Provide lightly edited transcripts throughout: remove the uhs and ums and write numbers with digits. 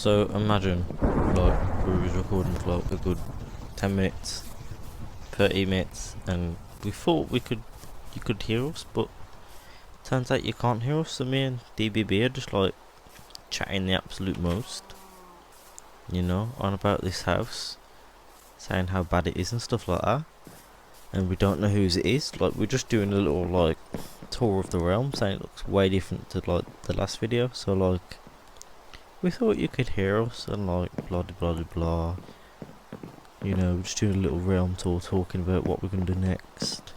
So imagine, like, we was recording for like a good 10 minutes, 30 minutes, and we thought you could hear us, but turns out you can't hear us. So me and DBB are just like chatting the absolute most, on about this house, saying how bad it is and stuff like that. And we don't know whose it is. Like, we're just doing a little like tour of the realm, saying it looks way different to like the last video. So like, we thought you could hear us and like blah blah blah blah. Just doing a little realm tour, talking about what we're gonna do next,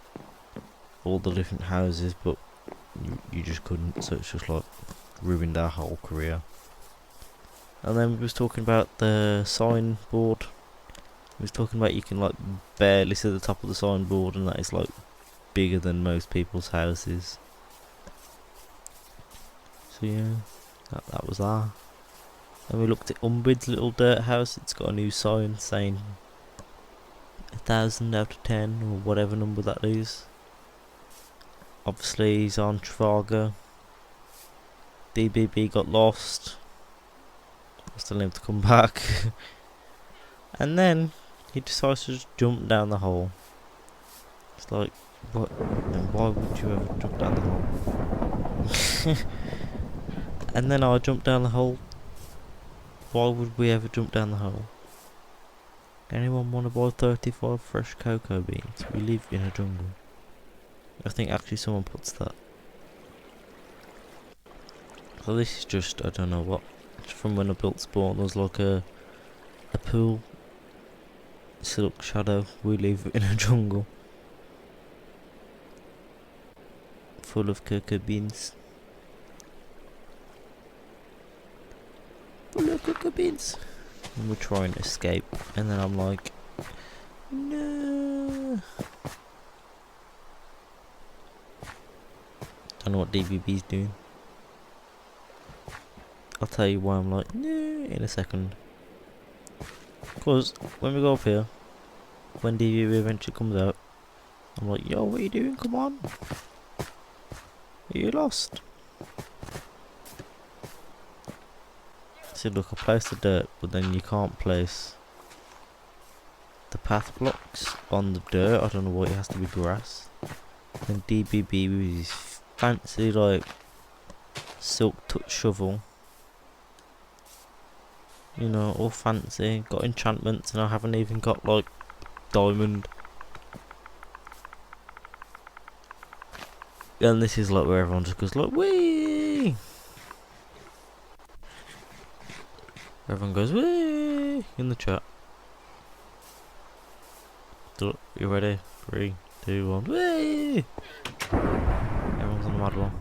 all the different houses, but you just couldn't. So it's just like ruined our whole career. And then we was talking about the signboard. We was talking about you can like barely see the top of the signboard, and that is like bigger than most people's houses. So yeah, that was that. And we looked at Umbrid's little dirt house. It's got a new sign saying 1,000 out of 10 or whatever number that is. Obviously he's on Trafalgar. DBB got lost. I still need to come back. And then he decides to just jump down the hole. It's like, what? And why would you ever jump down the hole? And then I jumped down the hole. Why would we ever jump down the hole? Anyone want to buy 35 fresh cocoa beans? We live in a jungle. I think actually someone puts that. So this is just, I don't know what. It's from when I built spawn. There was like a pool. Silk shadow. We live in a jungle full of cocoa beans. Full of cocoa beans. And we're trying to escape, and then I'm like, no. Don't know what DBB's doing. I'll tell you why I'm like, no, in a second. Because when we go up here, when DBB eventually comes out, I'm like, yo, what are you doing? Come on. Are you lost? See, look, I placed the dirt, but then you can't place the path blocks on the dirt. I don't know why it has to be grass. And DBB with his fancy, like, silk touch shovel. All fancy. Got enchantments, and I haven't even got, like, diamond. And this is, like, where everyone just goes, like, whee! Everyone goes, whee! In the chat. So, you ready? 3, 2, 1, whee! Everyone's on the mad one.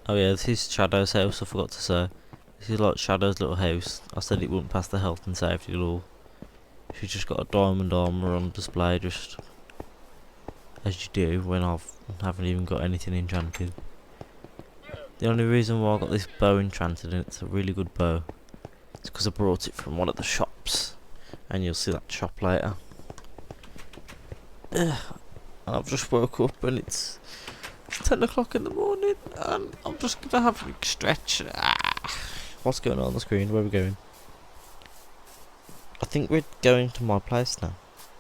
Oh yeah, this is Shadow's house, I forgot to say. This is like Shadow's little house. I said it wouldn't pass the health and safety law. She's just got a diamond armour on display, just as you do when I haven't even got anything enchanted. The only reason why I got this bow enchanted, and it's a really good bow, is because I brought it from one of the shops, and you'll see that shop later. And I've just woke up and it's 10 o'clock in the morning, and I'm just gonna have a big stretch. What's going on the screen? Where are we going? I think we're going to my place now.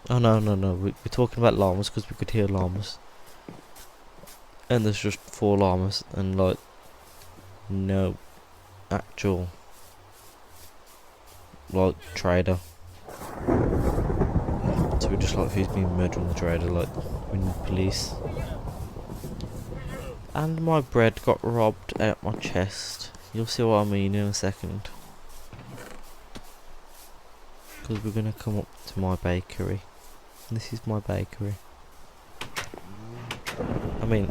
Oh no, we're talking about llamas because we could hear llamas. And there's just 4 llamas and like no actual like trader. So we're just like, who's been murdering the trader? Like, we need police. And my bread got robbed out my chest. You'll see what I mean in a second. Because we're gonna come up to my bakery. This is my bakery. I mean,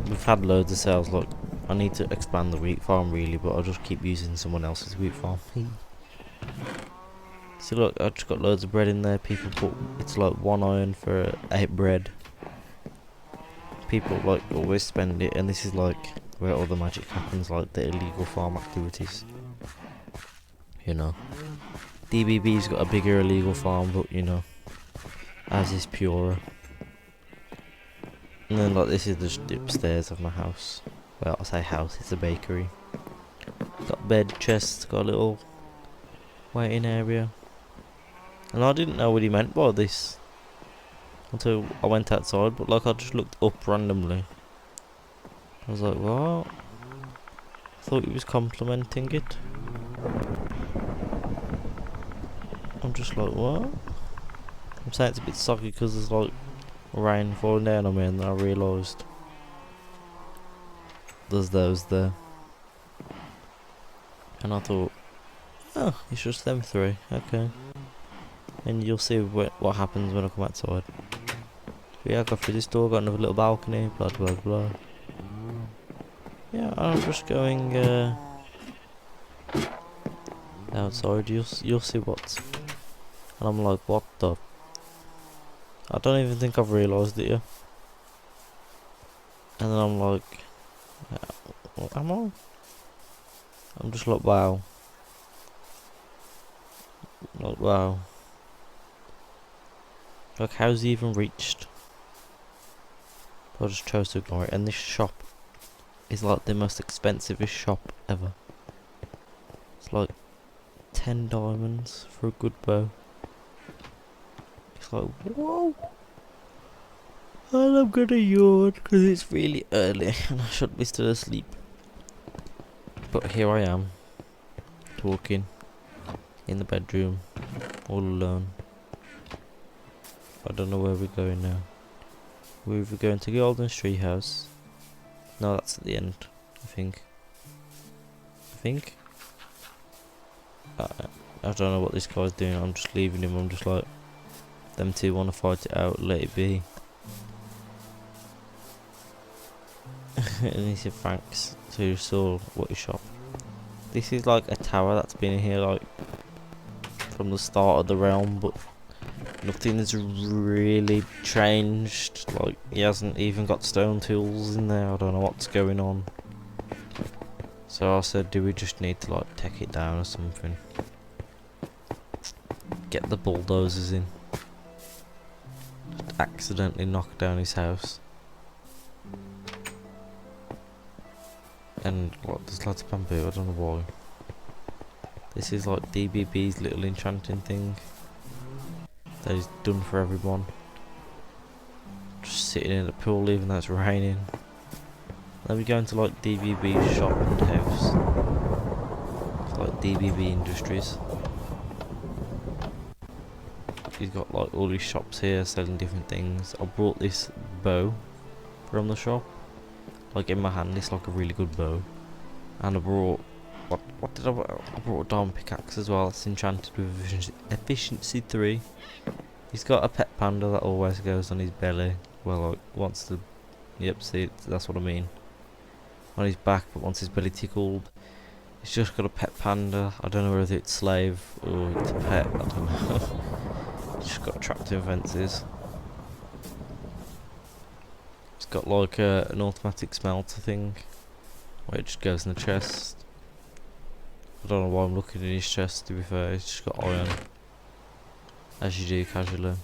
we've had loads of sales. Like, I need to expand the wheat farm really, but I'll just keep using someone else's wheat farm. So look, I just got loads of bread in there. People put, it's like 1 iron for 8 bread. People like always spend it, and this is like where all the magic happens, like the illegal farm activities. DBB's got a bigger illegal farm, but as is Pura. And then like this is just the upstairs of my house. Well, I say house, it's a bakery. Got bed, chests, got a little waiting area. And I didn't know what he meant by this until I went outside, but like I just looked up randomly. I was like, what? I thought he was complimenting it. I'm just like, what? I'm saying it's a bit soggy because there's like rain falling down on me, and then I realised there's those there. And I thought, oh, it's just them three, okay. And you'll see what happens when I come outside. But yeah, I got through this door, got another little balcony, blah blah blah. Yeah, I'm just going outside, you'll see what's... And I'm like, what the... I don't even think I've realised it yet. And then I'm like, what am I? I'm just like, wow. Like, wow. Like, how's he even reached? I just chose to ignore it. And this shop is like the most expensivest shop ever. It's like 10 diamonds for a good bow. It's like, whoa. And I'm gonna yawn because it's really early and I should be still asleep. But here I am, talking in the bedroom, all alone. I don't know where we're going now. We're either going to Golden's tree house. No, that's at the end, I think. I don't know what this guy's doing. I'm just leaving him. I'm just like, them two want to fight it out, let it be. And he said thanks. So you saw what he shop. This is like a tower that's been in here like from the start of the realm, but nothing has really changed. Like, he hasn't even got stone tools in there. I don't know what's going on. So I said, do we just need to like take it down or something? Get the bulldozers in. Just accidentally knock down his house. And what, there's lots of bamboo, I don't know why. This is like DBB's little enchanting thing that he's done for everyone. Just sitting in the pool even though it's raining. Then we go into like DBB's shop and house. It's like DBB Industries. He's got like all these shops here selling different things. I brought this bow from the shop. Like in my hand, it's like a really good bow. And I brought, what did I brought? I brought a diamond pickaxe as well. It's enchanted with efficiency 3. He's got a pet panda that always goes on his belly. Well, like wants to, yep, see, that's what I mean. On his back, but wants his belly tickled. He's just got a pet panda. I don't know whether it's slave or it's a pet. I don't know. He's just got trapped in fences. It's got like an automatic smelter thing, where it just goes in the chest. I don't know why I'm looking in his chest, to be fair. He's just got iron, as you do casually.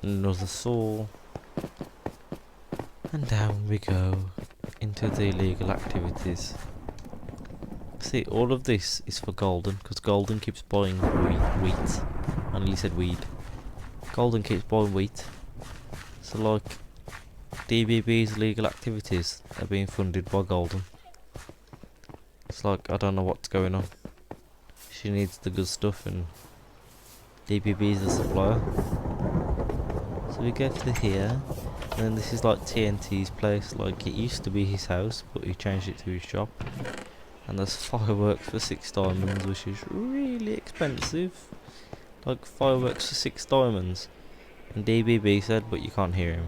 Another saw. And down we go into the illegal activities. See, all of this is for Golden, because Golden keeps buying wheat. I nearly said weed. Golden keeps buying wheat. So like, DBB's illegal activities are being funded by Golden. It's like, I don't know what's going on. She needs the good stuff and DBB's the supplier. So we go to here, and then this is like TNT's place. Like, it used to be his house, but he changed it to his shop. And there's fireworks for 6 diamonds, which is really expensive. Like, fireworks for 6 diamonds. And DBB said, but you can't hear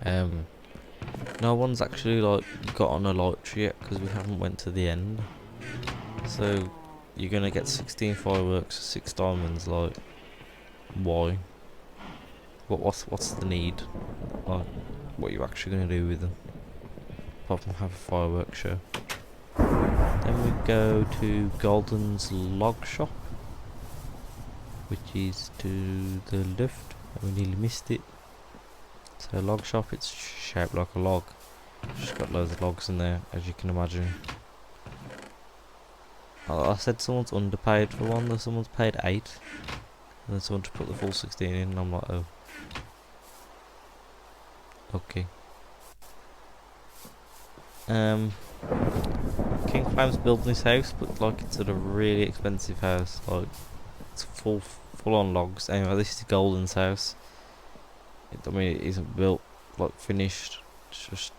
him. No one's actually like got on a lottery yet because we haven't went to the end. So you're gonna get 16 fireworks for 6 diamonds. Like, why? What's the need? Like, what are you actually gonna do with them? Apart from have a fireworks show. Then we go to Golden's log shop, which is to the left. We nearly missed it. So log shop, it's shaped like a log. Just got loads of logs in there, as you can imagine. I said someone's underpaid for one, that someone's paid 8. And then someone to put the full 16 in, and I'm like, oh. Okay. King Flame's building this house, but like it's at a really expensive house. Like it's full on logs. Anyway, this is Golden's house. I mean, it isn't built like finished. It's just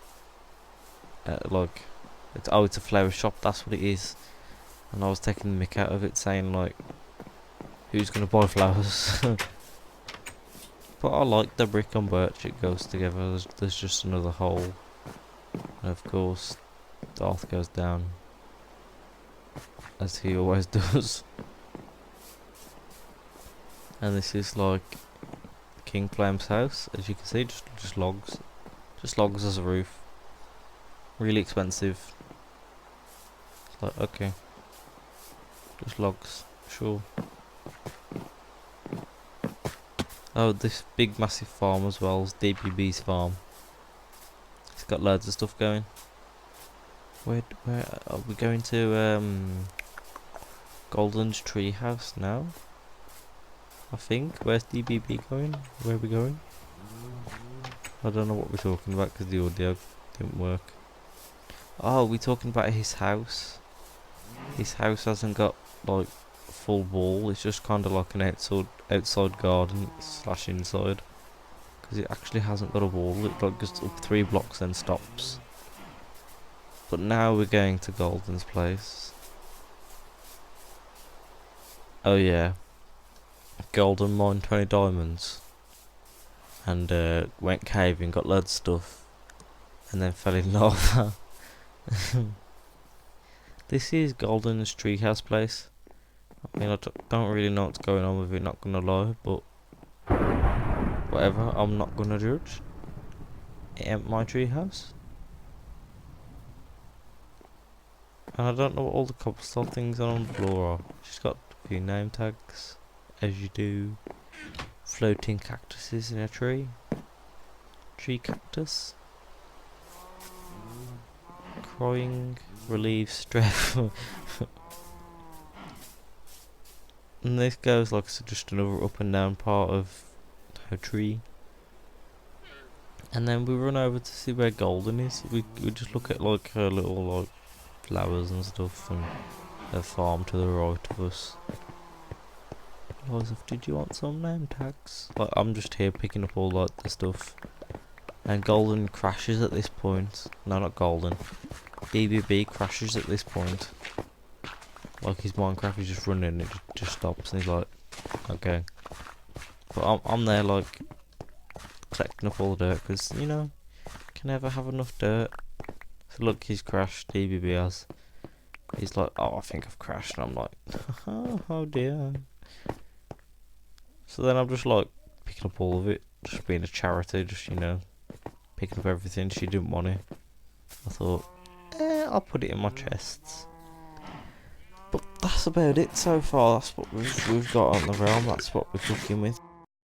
like it's a flower shop. That's what it is. And I was taking the mick out of it, saying like, who's gonna buy flowers? But I like the brick and birch. It goes together. There's just another hole, and of course, Darth goes down, as he always does. And this is like King Flame's house, as you can see, just logs, as a roof. Really expensive. It's like, okay, just logs, sure. Oh, this big massive farm as well is DBB's farm. It's got loads of stuff going. Where are we going to? Golden's tree house now, I think. Where's DBB going? Where are we going? I don't know what we're talking about because the audio didn't work. Oh, we're talking about his house. His house hasn't got like full wall. It's just kind of like an outside garden / inside, because it actually hasn't got a wall. It like goes up 3 blocks then stops. But now we're going to Golden's place. Oh yeah, Golden mined 20 diamonds and went caving, got loads of stuff, and then fell in lava. This is Golden's treehouse place. I mean, I don't really know what's going on with it, not gonna lie, but whatever, I'm not gonna judge. It ain't my treehouse. And I don't know what all the cobblestone things on the floor are. She's got a few name tags, as you do. Floating cactuses in a tree. Tree cactus. Crying relieves stress. And this goes like so, just another up and down part of her tree. And then we run over to see where Golden is. We just look at like her little like flowers and stuff, and her farm to the right of us. Did you want some name tags? Like, I'm just here picking up all like the stuff. And Golden crashes at this point. No, not Golden. BBB crashes at this point. Like his Minecraft is just running and it just stops, and he's like, okay. But I'm there like collecting up all the dirt, because you know, can never have enough dirt. So look, he's crashed. DBB has. He's like, oh, I think I've crashed, and I'm like, oh dear. So then I'm just like picking up all of it, just being a charity, just, you know, picking up everything. She didn't want it. I thought, I'll put it in my chests. But that's about it so far. That's what we've got on the realm. That's what we're cooking with.